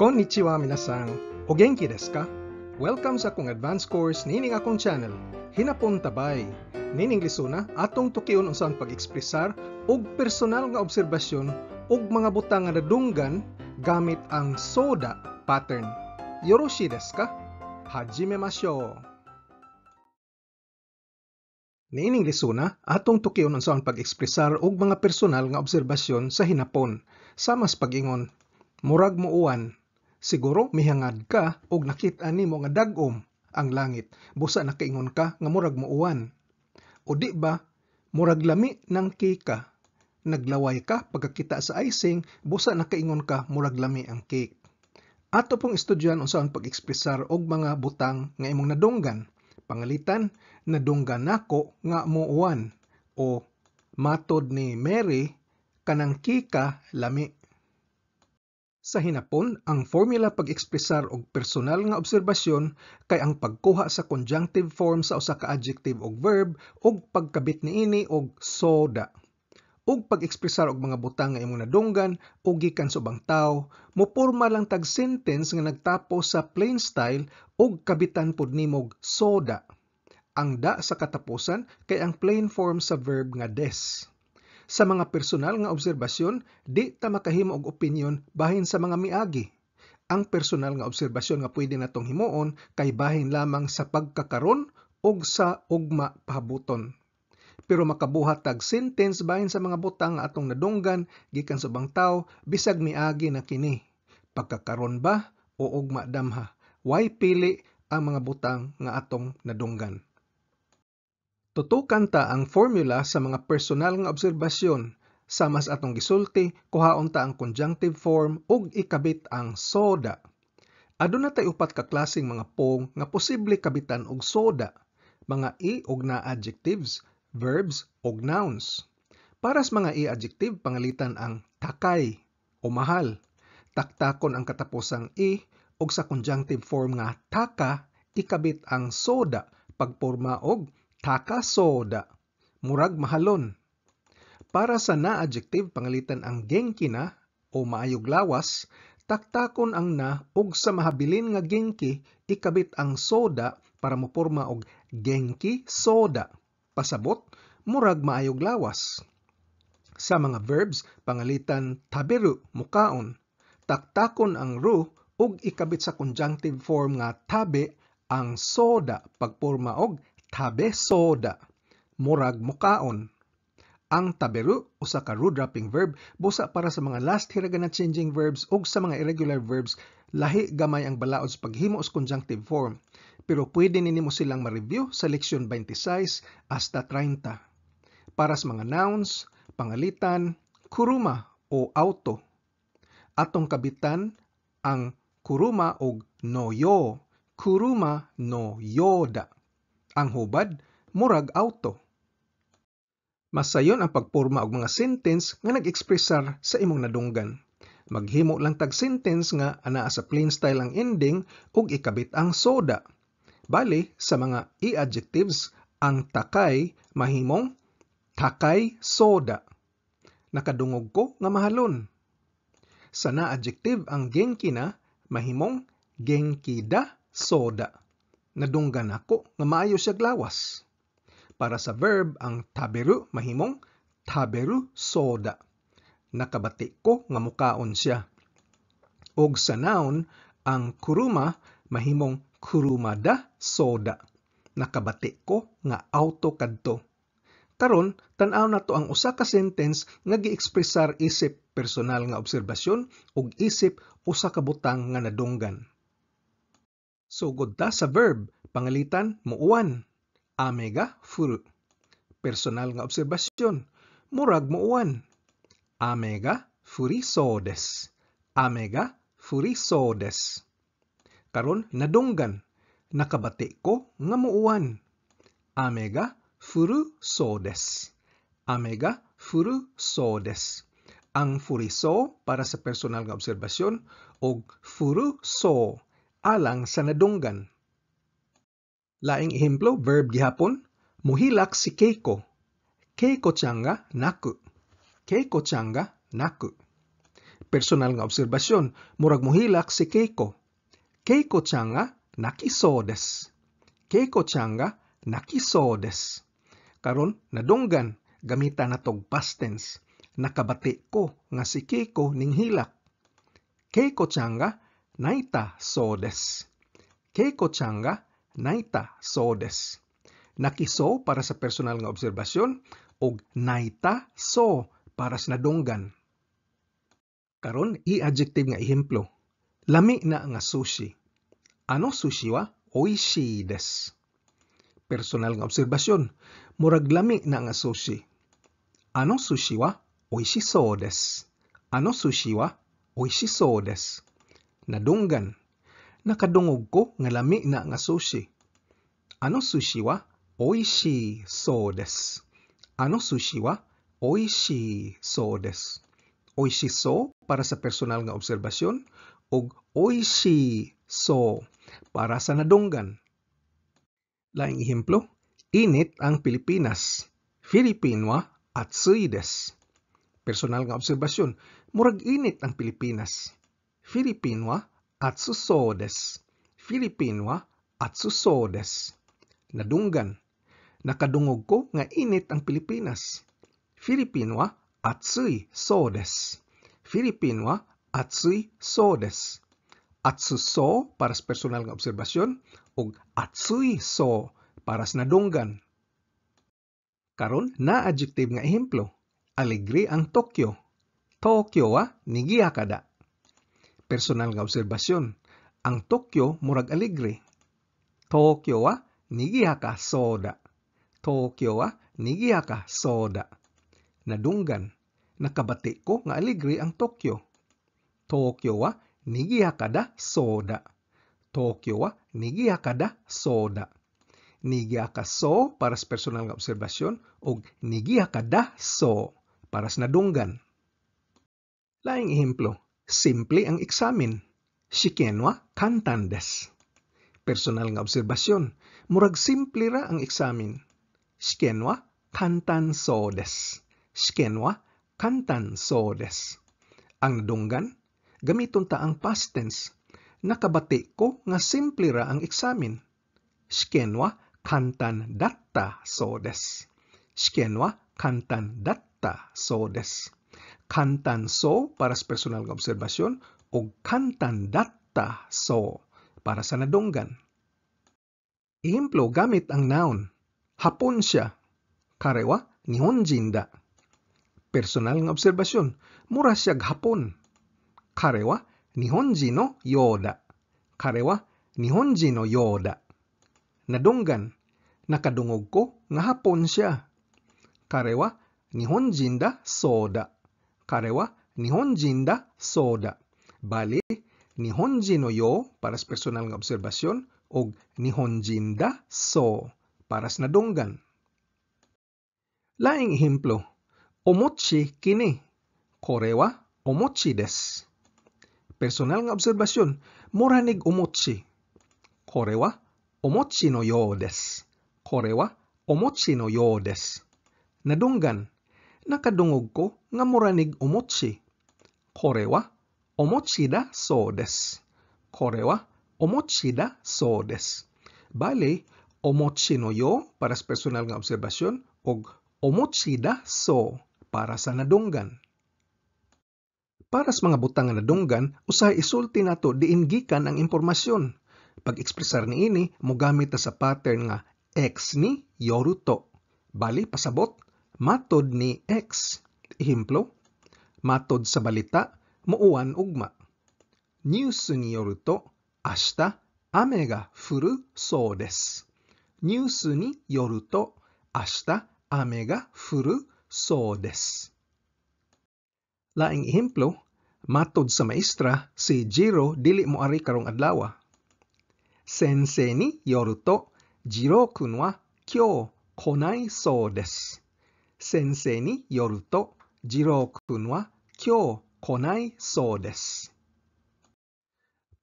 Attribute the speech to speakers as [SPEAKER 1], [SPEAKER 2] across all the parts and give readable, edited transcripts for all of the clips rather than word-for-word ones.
[SPEAKER 1] Konnichiwa minasan, o genki desu ka? Welcome sa akong advanced course nining akong channel, Hinapon Tabay. Nining lisuna atong tukion unsaon pag-ekspresar og personal nga obserbasyon og mga butang nga nadunggan gamit ang soda pattern. Yoroshi desu ka? Hajimemashou. Nining lisuna atong tukion unsaon pag-ekspresar og mga personal nga obserbasyon sa hinapon. Samas pag-ingon, murag muuwan. Siguro mihangad ka og nakita nimo nga dag-om ang langit. Busa nakaingon ka nga murag muuwan. O di ba, murag lami ng cake. Naglaway ka pagkakita sa icing, busa nakaingon ka murag lami ang cake. Ato pong estudyan unsaon pag-ekspresar og mga butang nga imong nadunggan. Pangalitan, nadunggan nako nga muuwan. O matod ni Mary, kanang kika lami. Sa hinapon, ang formula pag-ekspresar og personal nga obserbasyon kay ang pagkuha sa conjunctive form sa usa ka adjective og verb ug pagkabit niini og soda. Ug pag-ekspresar og mga butang nga imong nadunggan ug gikan sa ubang tawo, moporma lang tag sentence nga nagtapos sa plain style ug kabitan pud nimo og soda. Ang da sa katapusan kay ang plain form sa verb nga des. Sa mga personal nga obserbasyon, di ta makahimo og opinyon bahin sa mga miagi. Ang personal nga obserbasyon nga pwede natong himuon kay bahin lamang sa pagkakaron ug sa ugma pahabuton. Pero makabuhat tag sentence bahin sa mga butang nga atong nadunggan gikan sa ubang tawo bisag miagi na kini. Pagkakaron ba o ugma damha? Way pili ang mga butang nga atong nadunggan. Tutukan ta ang formula sa mga personal nga obserbasyon. Samas atong gisulti, kuhaon ta ang conjunctive form ug ikabit ang soda. Aduna tay upat ka klaseng mga pong nga posible kabitan og soda. Mga i ug na adjectives, verbs ug nouns. Para sa mga i adjective, pangalitan ang takay o mahal. Taktakon ang katapusang i ug sa conjunctive form nga taka, ikabit ang soda pagporma og taka soda, murag mahalon. Para sa na-adjective, pangalitan ang genki na o maayog lawas, taktakon ang na ug sa mahabilin nga genki, ikabit ang soda para moporma og genki soda. Pasabot, murag maayog lawas. Sa mga verbs, pangalitan taberu, mukaon, taktakon ang ru ug ikabit sa conjunctive form nga tabe ang soda pagporma og tabe soda, murag mukaon. Ang taberu usa ka root-dropping verb busa para sa mga last hiragana changing verbs ug sa mga irregular verbs lahi gamay ang balaod sa paghimo sa conjunctive form. Pero pwede ninimo silang ma-review sa leksyon 26 hasta 30. Para sa mga nouns, pangalitan, kuruma o auto. Atong kabitan ang kuruma og noyo, kuruma no yoda. Ang hubad, murag auto. Masayon ang pagporma og mga sentence nga nag-ekspresar sa imong nadunggan. Maghimo lang tag sentence nga anaa sa plain style ang ending ug ikabit ang soda. Bali, sa mga i-adjectives, ang takay mahimong takay soda. Nakadungog ko nga mahalon. Sa na-adjective, ang genki na mahimong genki da soda. Nadunggan ako nga maayo siya glawas. Para sa verb, ang taberu mahimong taberu soda. Nakabati ko nga mukaon siya. Og sa noun, ang kuruma mahimong kurumada soda. Nakabati ko nga auto kadto. Karon, tan-aw nato ang usa ka sentence nga gi-ekspresar isip personal nga obserbasyon ug isip usa ka butang nga nadunggan. Sugod ta sa verb, pangalitan muuwan. Ame ga furu. Personal nga obserbasyon, murag muuwan. Ame ga furisou desu. Ame ga furisou desu. Karon nadunggan, nakabati ko nga muuwan. Ame ga furusou desu. Ame ga furusou desu. Ang furisou para sa personal nga obserbasyon ug furusou alang sa nadunggan. Laing ehemplo, verb gihapon, muhilak si Keiko. Keiko-chan ga naku. Keiko-chan ga naku. Personal nga obserbasyon, murag mohilak si Keiko. Keiko-chan ga nakiso desu. Keiko-chan ga nakiso desu. Karon nadunggan, gamita natog past tense. Nakabati ko nga si Keiko ning hilak. Keiko-chan ga naita so desu. Keiko-chan ga naita so desu. Nakiso para sa personal nga obserbasyon ug naita so para sa nadunggan. Karon i-adjective nga ehemplo. Lami na nga sushi. Ano sushi wa? Oishii desu. Personal nga obserbasyon. Murag lami na nga sushi. Ano sushi wa? Oishii desu. Ano sushi wa? Oishii desu. Nadunggan. Nakadungog ko nga lami na nga sushi. Ano sushi wa? Oishii desu. Ano sushi wa? Oishii desu. Oishiso para sa personal nga obserbasyon ug oishiso para sa nadunggan. Laing ehemplo, init ang Pilipinas. Philippine wa atsui desu. Personal nga obserbasyon, murag init ang Pilipinas. Philippine wa atsuso desu. Philippine wa atsuso desu. Nadunggan. Nakadungog ko nga init ang Pilipinas. Philippine wa atsui so desu. Philippine wa atsui so desu. Atsuso para sa personal nga obserbasyon ug atsui so para sa nadunggan. Karon na adjective nga ehemplo. Alegre ang Tokyo. Tokyo wa nigiyakada. Personal nga obserbasyon. Ang Tokyo murag alegre. Tokyo wa nigiyaka soda. Tokyo wa nigiyaka soda. Nadunggan. Nakabati ko nga alegre ang Tokyo. Tokyo wa nigiyakada soda. Tokyo wa nigiyakada soda. Nigiyaka so para sa personal nga obserbasyon ug nigiyakada so para sa nadunggan. Laing ehemplo, simple ang eksamen. Shiken wa kantan desu. Personal nga obserbasyon, murag simple ra ang eksamen. Shiken wa kantan so desu. Shiken wa kantan so desu. Ang nadunggan, gamiton ta ang past tense. Nakabati ko nga simple ra ang eksamen. Shiken wa kantan datta so desu. Shiken wa kantan datta so desu. Kantan so para sa personal nga obserbasyon ug kantan datta so para sa nadunggan. Ehemplo gamit ang noun. Hapon siya. Kare wa nihonjin da. Personal nga obserbasyon. Mura siyag hapon. Kare wa nihonjin no yoda. Kare wa nihonjin no yoda. Nadunggan. Nakadungog ko nga hapon siya. Kare wa nihonjin da soda. Kare wa nihonjin da soda. Bali, nihonjin no yo para sa personal nga obserbasyon ug nihonjin da so para sa nadunggan. Laing ehemplo, omochi kini. Kore wa omochi desu. Personal nga obserbasyon, muranig omochi. Kore wa omochi no yo desu. Kore wa omochi no yo desu. Nadunggan, nakadungog ko nga muranig omochi. Kore wa omochi da so desu. Kore wa omochi da so desu. Bale, omochi no yo para sa personal nga obserbasyon ug omochi da so para sa nadunggan. Para sa mga butang nga nadunggan, usahay isulti nato diin gikan ang impormasyon. Pag-ekspresar niini, mogamit ta sa pattern nga X ni yoru to. Bali, pasabot, matod ni X. Ehemplo, matod sa balita, muuwan ugma. News ni yoru to, ashita, ame ga furu so desu. News ni yoru to, ashita, ame ga furu so desu. Laing ehemplo, matod sa maestra, si Jiro dili moari karong adlaw. Sensei ni yoru to, Jiro-kun wa kyou konai so desu. Sensei ni yoru to, Jiro-kun wa kyou konai so desu.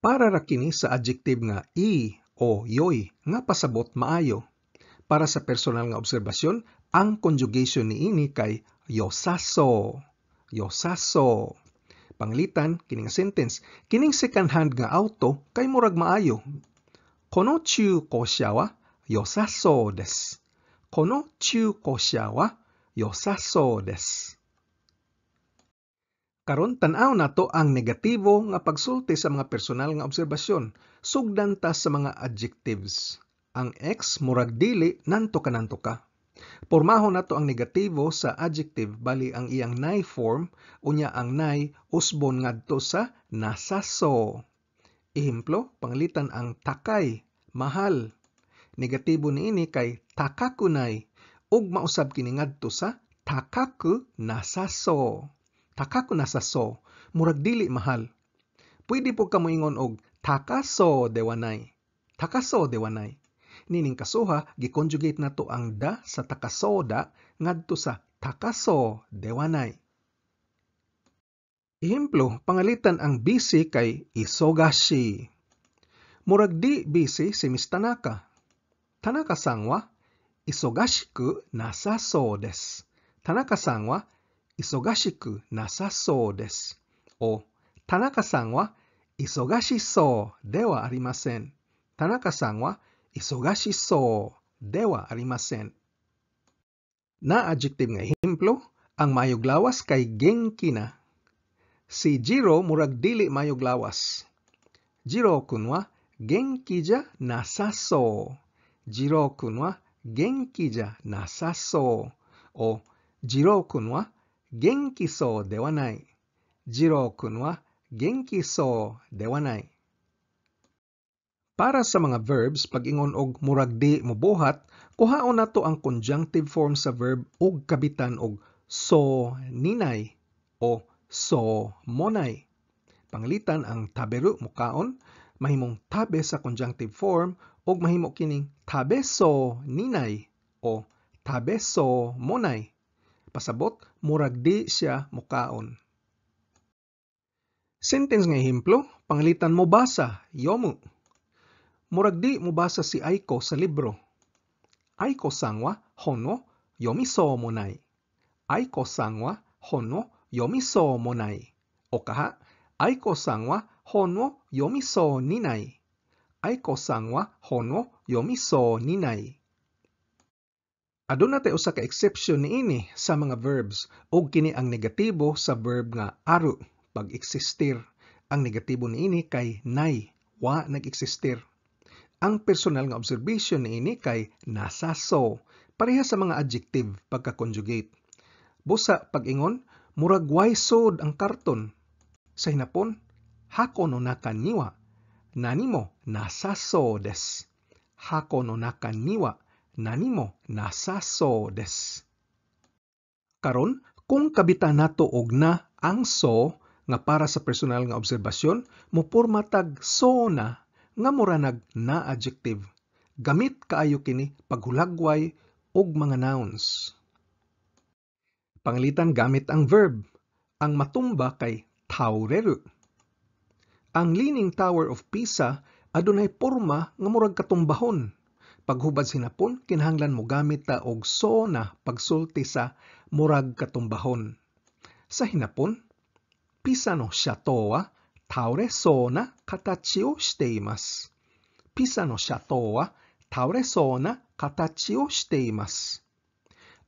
[SPEAKER 1] Para ra kini sa adjective nga i o yoy nga pasabot maayo. Para sa personal nga obserbasyon, ang conjugation niini kay yosaso. Yosaso. Panglitan, kining sentence, kining second hand nga auto kay murag maayo. Kono chūkōsha wa yosasou desu. Kono chūkōsha wa yosasou desu. Karon tan-aw nato ang negatibo nga pagsulti sa mga personal nga obserbasyon. Sugdan ta sa mga adjectives. Ang X murag dili nanto ka. Pormahon nato ang negatibo sa adjective bali ang iyang nay form unya ang nay usbon ngadto sa nasaso. Ehemplo, panglitan ang takay, mahal. Negatibo niini kay takakunay ug mausab kini ngadto sa takaku nasaso. Takaku nasaso, murag dili mahal. Pwede po ka moingon og takaso dewanay. Takaso dewanay. Nining kasuha, gi-conjugate nato ang da sa takasoda ngadto sa takaso dewanay. Ehemplo, pangalitan ang busy kay isogashi. Murag di busy si Miss Tanaka. Tanaka-san wa isogashiku nasaso desu. Tanaka-san wa isogashiku nasaso desu. O Tanaka-san wa isogashisou de wa arimasen. Tanaka-san wa isogashisou de wa arimasen. Na adjective nga ehemplo, ang mayog lawas kay genki na. Si Jiro murag dili mayog lawas. Jiro-kun wa genki ja nasaso. Jiro-kun wa genki ja nasaso. O Jiro-kun wa genki so de wa nai. Jiro-kun wa genki so de wa nai. Para sa mga verbs, pag-ingon og murag di mobuhat, kuhaon nato ang conjunctive form sa verb ug kabitan og so ninay o so monay. Panglitan ang taberu mukaon, mahimong tabe sa conjunctive form ug mahimo kining tabeso ninay o tabeso monay. Pasabot, murag di siya mukaon. Sentence nga ehemplo, panglitan mo basa, yomu. Murag di mubasa si Aiko sa libro. Aiko-san wa hon wo yomisou mo nai. Aiko-san wa hon wo yomisou mo nai. O kaha, Aiko-san wa hon wo yomisou ni nai. Aiko-san wa hon wo yomisou ni nai. Aduna tay usa ka exception niini sa mga verbs ug kini ang negatibo sa verb nga aru pag-eksistir. Ang negatibo niini kay nay, wa nag-eksistir. Ang personal nga observation niini kay nasaso, pareha sa mga adjective pagka-conjugate. Busa pag-ingon, murag way sod ang karton. Sa hinapon, hako no naka niwa, nanimo nasaso des. Hako no naka niwa, nanimo nasaso des. Karon, kung kabitan nato og na ang so nga para sa personal nga obserbasyon, mupurma tag so na nga mura nag na adjective. Gamit kaayo kini paghulagway og mga nouns. Panglitan gamit ang verb. Ang matumba kay taureru. Ang Leaning Tower of Pisa adunay porma nga murag katumbahon. Paghubad sinapon, kinahanglan mo gamit ta og so na pagsulti sa murag katumbahon. Sa hinapon, Pisa no shatou wa taoresou na katachi o shiteimasu. Pisa no shatou wa taoresou na katachi o shiteimasu.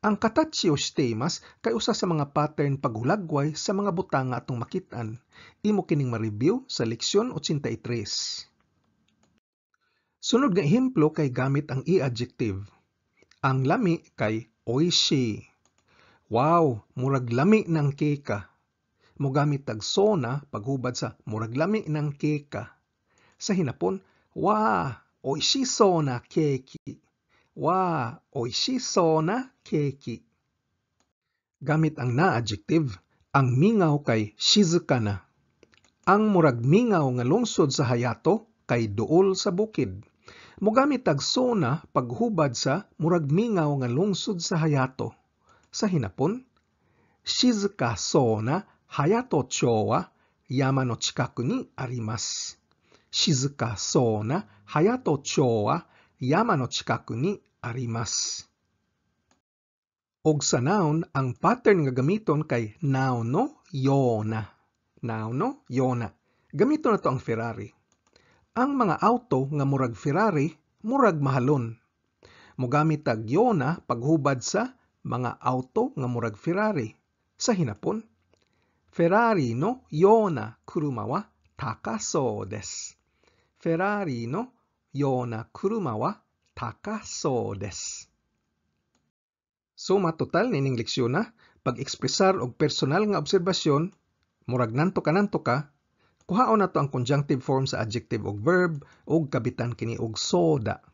[SPEAKER 1] Ang katachi o shiteimasu kay usa sa mga pattern paghulagway sa mga butang nga atong makit-an. Imo kining ma-review sa leksyon 83. Sunod nga ehemplo kay gamit ang i-adjective. Ang lami kay oishi. Wow, murag lami ng keka. Mogamit tag so na paghubad sa murag lami ng keka. Sa hinapon, wa, oishiso na keki. Wa, oishiso na keki. Gamit ang na adjective, ang mingaw kay shizuka na. Ang murag mingaw nga lungsod sa Hayato kay duol sa bukid. Mogamit tag so na paghubad sa murag mingaw nga lungsod sa Hayato. Sa hinapon, shizuka so na Hayato-chō wa yama no chikaku ni arimasu. Shizuka so na Hayato-chō wa yama no chikaku ni arimasu. Og sa noun, ang pattern nga gamiton kay noun no yona. Now no, yona. Gamito na to ang Ferrari. Ang mga auto nga murag Ferrari, murag mahalon. Mogamit tag yona paghubad sa mga auto nga murag Ferrari. Sa hinapon, Ferrari no yona kuruma wa takaso desu. Ferrari no yona kuruma wa takaso desu. So matotal nining leksyon na pag-ekspresar og personal nga obserbasyon, murag nanto ka, kuhaon na to ang conjunctive form sa adjective og verb ug kabitan kini og soda.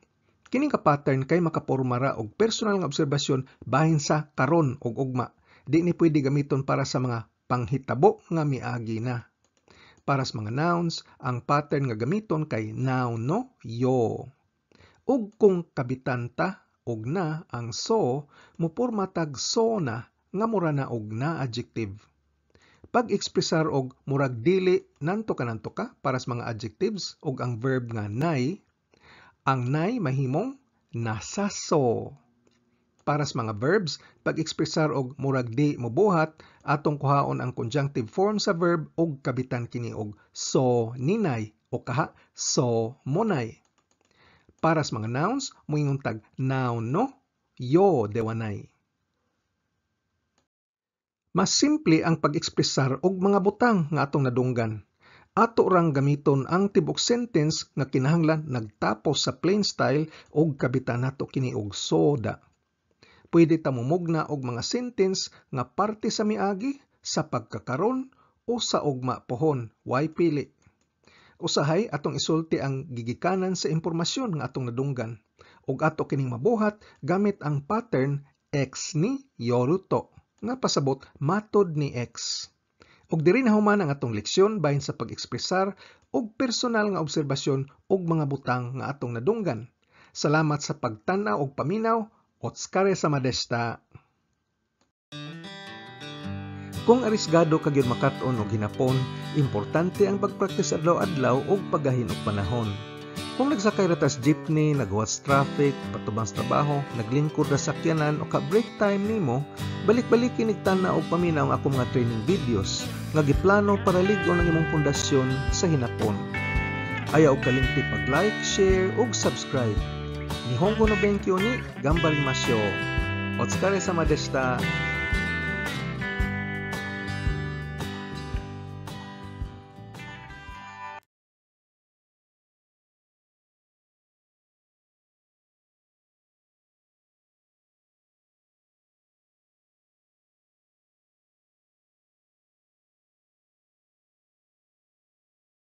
[SPEAKER 1] Kining ka pattern kay makaporma ra og personal nga obserbasyon bahin sa karon og ugma. Di ni pwede gamiton para sa mga panghitabo nga miagi na. Para sa mga nouns, ang pattern nga gamiton kay noun no yo. Ug kung kabitan ta og na ang so, muporma tag so na nga mura na og na adjective. Pag-ekspresar og murag dili nanto ka para sa mga adjectives og ang verb nga nay, ang nay mahimong nasaso. Para sa mga verbs, pag-ekspresar og murag di mobuhat, atong kuhaon ang conjunctive form sa verb og kabitan kini og so ninay o kaha so monay. Para sa mga nouns, moingon tag noun no yo dewanay. Mas simple ang pag-ekspresar og mga butang nga atong nadunggan. Ato rang gamiton ang tibok sentence nga kinahanglan nagtapos sa plain style og kabitan nato kini og soda. Pwede ta mumugna og mga sentence nga parte sa miagi, sa pagkakaron o sa ugma pohon, way pili. Usahay atong isulti ang gigikanan sa impormasyon nga atong nadunggan ug ato kining mabuhat gamit ang pattern X ni yoruto nga pasabot matod ni X. Ug diri na human ang atong leksyon bahin sa pag-ekspresar og personal nga obserbasyon og mga butang nga atong nadunggan. Salamat sa pagtan-aw og paminaw. Otsukare sama deshita. Kung arisgado ka gyud makat-on og hinapon, importante ang pagpraktis adlaw-adlaw og paggahin og panahon. Kung nagsakay ra tas jeepney, nagwas traffic, patubang sa trabaho, naglingkod ra sakyanan o ka break time nimo, balik-balik kinigtana og paminaw ang akong mga training videos nga giplano para lig-on ang imong pundasyon sa hinapon. Ayaw og kalimti pag-like, share ug subscribe. Nihongo no benkyo ni gambarimasyo. Otsukare sama deshita.